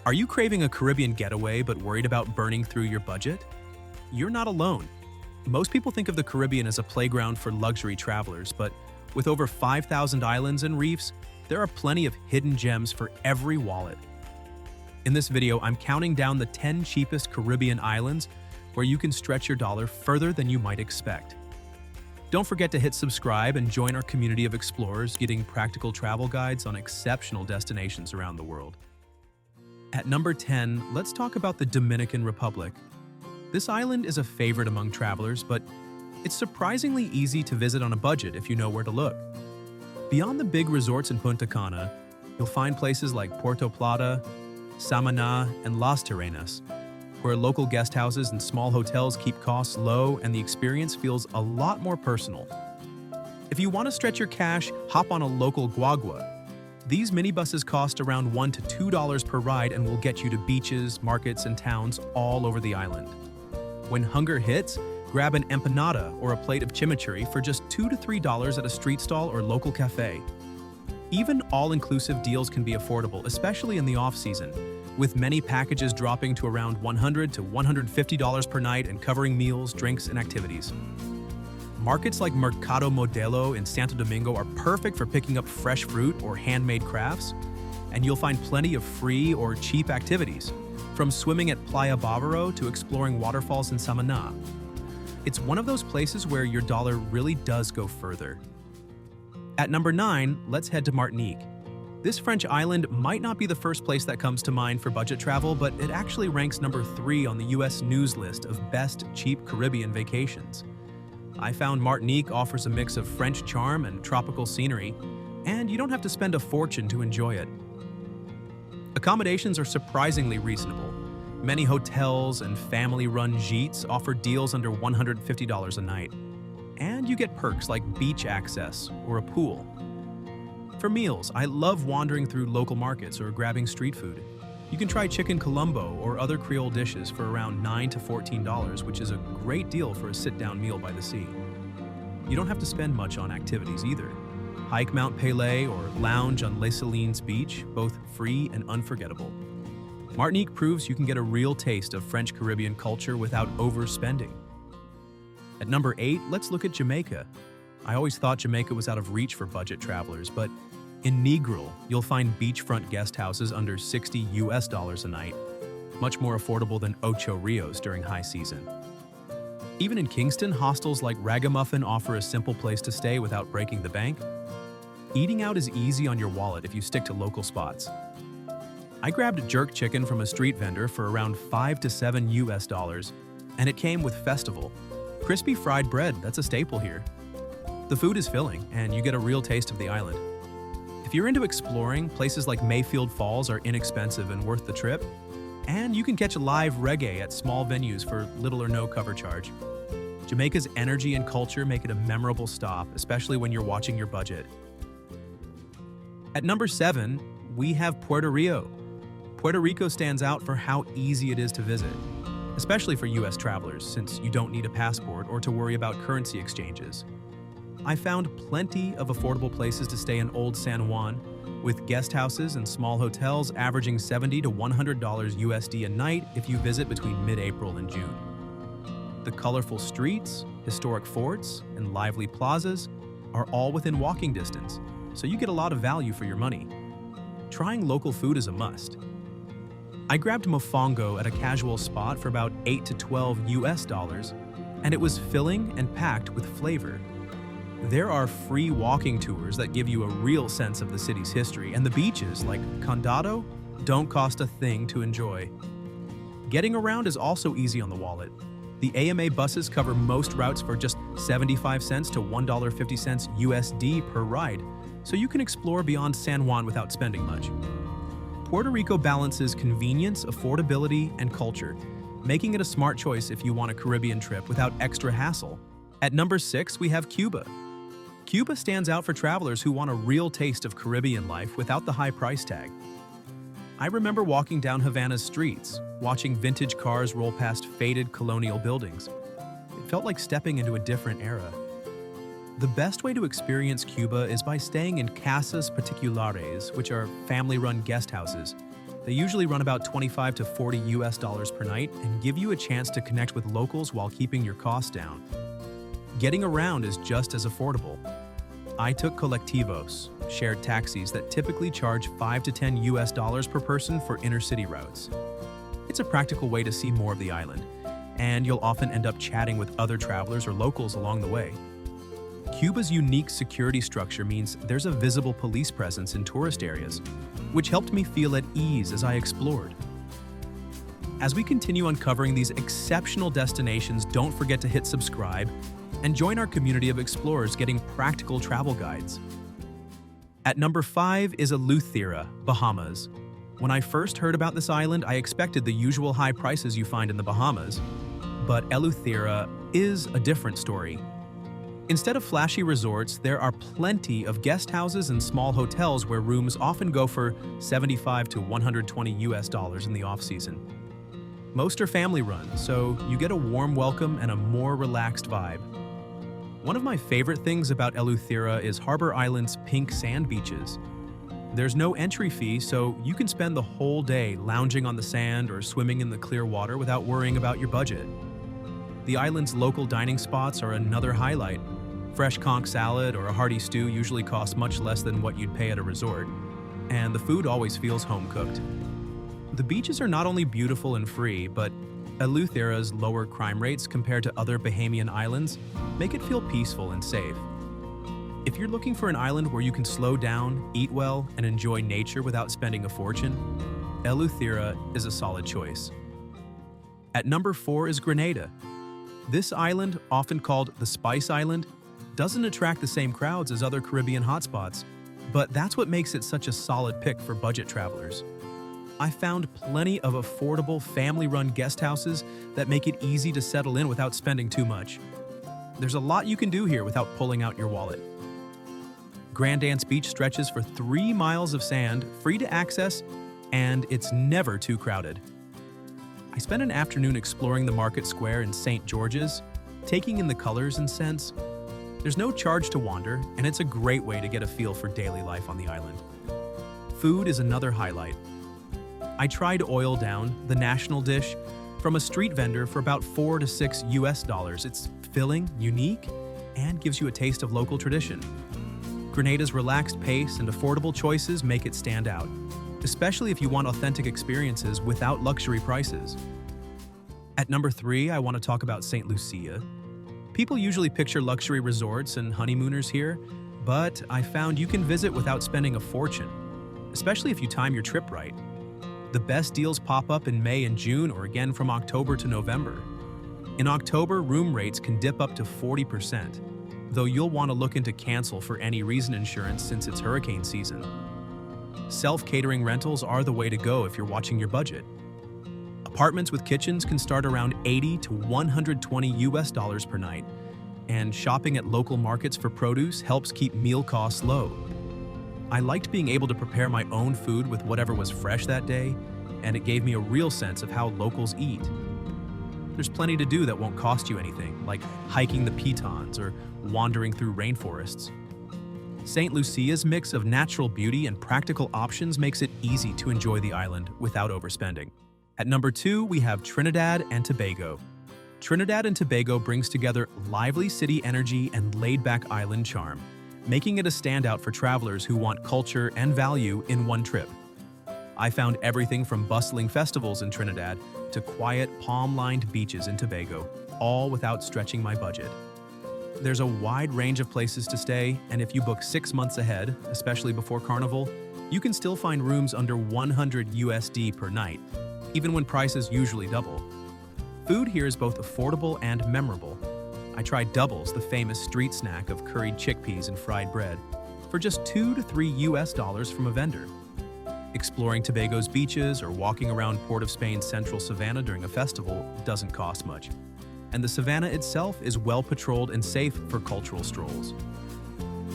Are you craving a Caribbean getaway but worried about burning through your budget? You're not alone. Most people think of the Caribbean as a playground for luxury travelers, but with over 5,000 islands and reefs, there are plenty of hidden gems for every wallet. In this video, I'm counting down the 10 cheapest Caribbean islands where you can stretch your dollar further than you might expect. Don't forget to hit subscribe and join our community of explorers getting practical travel guides on exceptional destinations around the world. At number 10, let's talk about the Dominican Republic. This island is a favorite among travelers, but it's surprisingly easy to visit on a budget if you know where to look. Beyond the big resorts in Punta Cana, you'll find places like Puerto Plata, Samaná, and Las Terrenas, where local guest houses and small hotels keep costs low and the experience feels a lot more personal. If you want to stretch your cash, hop on a local guagua. These minibuses cost around $1 to $2 per ride and will get you to beaches, markets, and towns all over the island. When hunger hits, grab an empanada or a plate of chimichurri for just $2 to $3 at a street stall or local cafe. Even all-inclusive deals can be affordable, especially in the off-season, with many packages dropping to around $100 to $150 per night and covering meals, drinks, and activities. Markets like Mercado Modelo in Santo Domingo are perfect for picking up fresh fruit or handmade crafts, and you'll find plenty of free or cheap activities, from swimming at Playa Bávaro to exploring waterfalls in Samaná. It's one of those places where your dollar really does go further. At number 9, let's head to Martinique. This French island might not be the first place that comes to mind for budget travel, but it actually ranks number 3 on the US news list of best cheap Caribbean vacations. I found Martinique offers a mix of French charm and tropical scenery, and you don't have to spend a fortune to enjoy it. Accommodations are surprisingly reasonable. Many hotels and family-run gîtes offer deals under $150 a night, and you get perks like beach access or a pool. For meals, I love wandering through local markets or grabbing street food. You can try chicken colombo or other Creole dishes for around $9 to $14, which is a great deal for a sit-down meal by the sea. You don't have to spend much on activities either. Hike Mount Pelée or lounge on Les Salines Beach, both free and unforgettable. Martinique proves you can get a real taste of French Caribbean culture without overspending. At number 8, let's look at Jamaica. I always thought Jamaica was out of reach for budget travelers, but in Negril, you'll find beachfront guest houses under $60 a night, much more affordable than Ocho Rios during high season. Even in Kingston, hostels like Ragamuffin offer a simple place to stay without breaking the bank. Eating out is easy on your wallet if you stick to local spots. I grabbed jerk chicken from a street vendor for around $5 to $7, and it came with Festival. Crispy fried bread, that's a staple here. The food is filling, and you get a real taste of the island. If you're into exploring, places like Mayfield Falls are inexpensive and worth the trip, and you can catch live reggae at small venues for little or no cover charge. Jamaica's energy and culture make it a memorable stop, especially when you're watching your budget. At number 7, we have Puerto Rico. Puerto Rico stands out for how easy it is to visit, especially for US travelers, since you don't need a passport or to worry about currency exchanges. I found plenty of affordable places to stay in Old San Juan, with guest houses and small hotels averaging $70 to $100 USD a night if you visit between mid-April and June. The colorful streets, historic forts, and lively plazas are all within walking distance, so you get a lot of value for your money. Trying local food is a must. I grabbed mofongo at a casual spot for about $8 to $12 and it was filling and packed with flavor. There are free walking tours that give you a real sense of the city's history, and the beaches, like Condado, don't cost a thing to enjoy. Getting around is also easy on the wallet. The AMA buses cover most routes for just 75 cents to $1.50 USD per ride, so you can explore beyond San Juan without spending much. Puerto Rico balances convenience, affordability, and culture, making it a smart choice if you want a Caribbean trip without extra hassle. At number 6, we have Cuba. Cuba stands out for travelers who want a real taste of Caribbean life without the high price tag. I remember walking down Havana's streets, watching vintage cars roll past faded colonial buildings. It felt like stepping into a different era. The best way to experience Cuba is by staying in casas particulares, which are family-run guest houses. They usually run about 25 to 40 US dollars per night and give you a chance to connect with locals while keeping your costs down. Getting around is just as affordable. I took colectivos, shared taxis that typically charge 5 to 10 US dollars per person for inner-city routes. It's a practical way to see more of the island, and you'll often end up chatting with other travelers or locals along the way. Cuba's unique security structure means there's a visible police presence in tourist areas, which helped me feel at ease as I explored. As we continue uncovering these exceptional destinations, don't forget to hit subscribe and join our community of explorers getting practical travel guides. At number 5 is Eleuthera, Bahamas. When I first heard about this island, I expected the usual high prices you find in the Bahamas, but Eleuthera is a different story. Instead of flashy resorts, there are plenty of guest houses and small hotels where rooms often go for 75 to 120 US dollars in the off-season. Most are family-run, so you get a warm welcome and a more relaxed vibe. One of my favorite things about Eleuthera is Harbor Island's pink sand beaches. There's no entry fee, so you can spend the whole day lounging on the sand or swimming in the clear water without worrying about your budget. The island's local dining spots are another highlight. Fresh conch salad or a hearty stew usually costs much less than what you'd pay at a resort, and the food always feels home-cooked. The beaches are not only beautiful and free, but Eleuthera's lower crime rates compared to other Bahamian islands make it feel peaceful and safe. If you're looking for an island where you can slow down, eat well, and enjoy nature without spending a fortune, Eleuthera is a solid choice. At number 4 is Grenada. This island, often called the Spice Island, doesn't attract the same crowds as other Caribbean hotspots, but that's what makes it such a solid pick for budget travelers. I found plenty of affordable family-run guest houses that make it easy to settle in without spending too much. There's a lot you can do here without pulling out your wallet. Grand Anse Beach stretches for 3 miles of sand, free to access, and it's never too crowded. I spent an afternoon exploring the market square in St. George's, taking in the colors and scents. There's no charge to wander, and it's a great way to get a feel for daily life on the island. Food is another highlight. I tried oil down, the national dish, from a street vendor for about 4 to 6 US dollars. It's filling, unique, and gives you a taste of local tradition. Grenada's relaxed pace and affordable choices make it stand out, especially if you want authentic experiences without luxury prices. At number 3, I want to talk about St. Lucia. People usually picture luxury resorts and honeymooners here, but I found you can visit without spending a fortune, especially if you time your trip right. The best deals pop up in May and June, or again from October to November. In October, room rates can dip up to 40%, though you'll want to look into cancel for any reason insurance since it's hurricane season. Self-catering rentals are the way to go if you're watching your budget. Apartments with kitchens can start around 80 to 120 US dollars per night, and shopping at local markets for produce helps keep meal costs low. I liked being able to prepare my own food with whatever was fresh that day, and it gave me a real sense of how locals eat. There's plenty to do that won't cost you anything, like hiking the pitons or wandering through rainforests. St. Lucia's mix of natural beauty and practical options makes it easy to enjoy the island without overspending. At number 2, we have Trinidad and Tobago. Trinidad and Tobago brings together lively city energy and laid-back island charm, making it a standout for travelers who want culture and value in one trip. I found everything from bustling festivals in Trinidad to quiet, palm-lined beaches in Tobago, all without stretching my budget. There's a wide range of places to stay, and if you book 6 months ahead, especially before Carnival, you can still find rooms under 100 USD per night, even when prices usually double. Food here is both affordable and memorable. I tried doubles, the famous street snack of curried chickpeas and fried bread, for just 2 to 3 US dollars from a vendor. Exploring Tobago's beaches or walking around Port of Spain's central savannah during a festival doesn't cost much. And the savannah itself is well patrolled and safe for cultural strolls.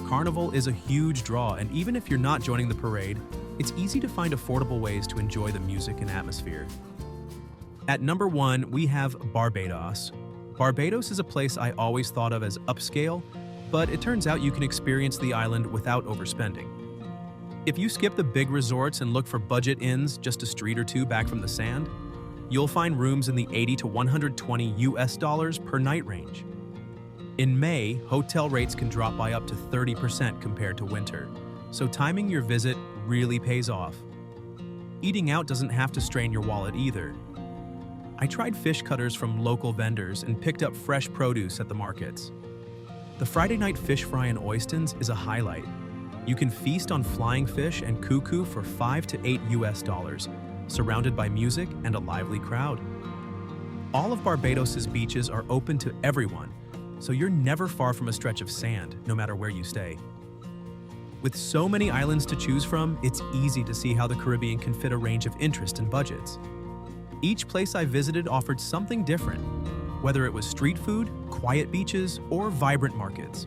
Carnival is a huge draw, and even if you're not joining the parade, it's easy to find affordable ways to enjoy the music and atmosphere. At number 1, we have Barbados. Barbados is a place I always thought of as upscale, but it turns out you can experience the island without overspending. If you skip the big resorts and look for budget inns just a street or two back from the sand, you'll find rooms in the 80 to 120 US dollars per night range. In May, hotel rates can drop by up to 30% compared to winter, so timing your visit really pays off. Eating out doesn't have to strain your wallet either. I tried fish cutters from local vendors and picked up fresh produce at the markets. The Friday night fish fry in Oystins is a highlight. You can feast on flying fish and cuckoo for 5 to 8 US dollars, surrounded by music and a lively crowd. All of Barbados's beaches are open to everyone, so you're never far from a stretch of sand, no matter where you stay. With so many islands to choose from, it's easy to see how the Caribbean can fit a range of interest and budgets. Each place I visited offered something different, whether it was street food, quiet beaches, or vibrant markets.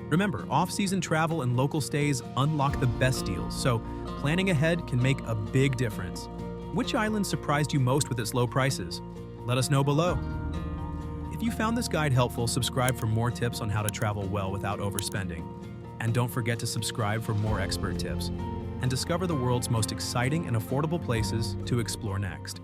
Remember, off-season travel and local stays unlock the best deals, so planning ahead can make a big difference. Which island surprised you most with its low prices? Let us know below. If you found this guide helpful, subscribe for more tips on how to travel well without overspending. And don't forget to subscribe for more expert tips and discover the world's most exciting and affordable places to explore next.